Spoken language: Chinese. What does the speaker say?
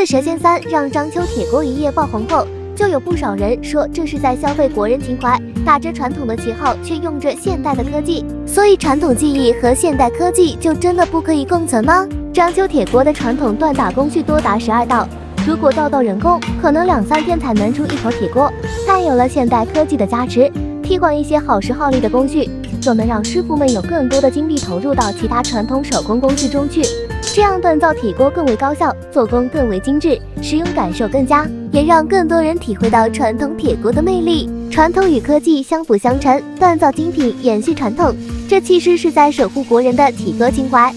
自《舌尖3》让章丘铁锅一夜爆红后，就有不少人说这是在消费国人情怀，打着传统的旗号，却用着现代的科技。所以传统技艺和现代科技就真的不可以共存吗？章丘铁锅的传统锻打工序多达12道，如果道人工，可能2-3天才能出一口铁锅。但有了现代科技的加持，替换一些耗时耗力的工序，就能让师傅们有更多的精力投入到其他传统手工工序中去。这样锻造铁锅更为高效，做工更为精致，使用感受更佳，也让更多人体会到传统铁锅的魅力。传统与科技相辅相成，锻造精品，延续传统，这其实是在守护国人的铁锅情怀。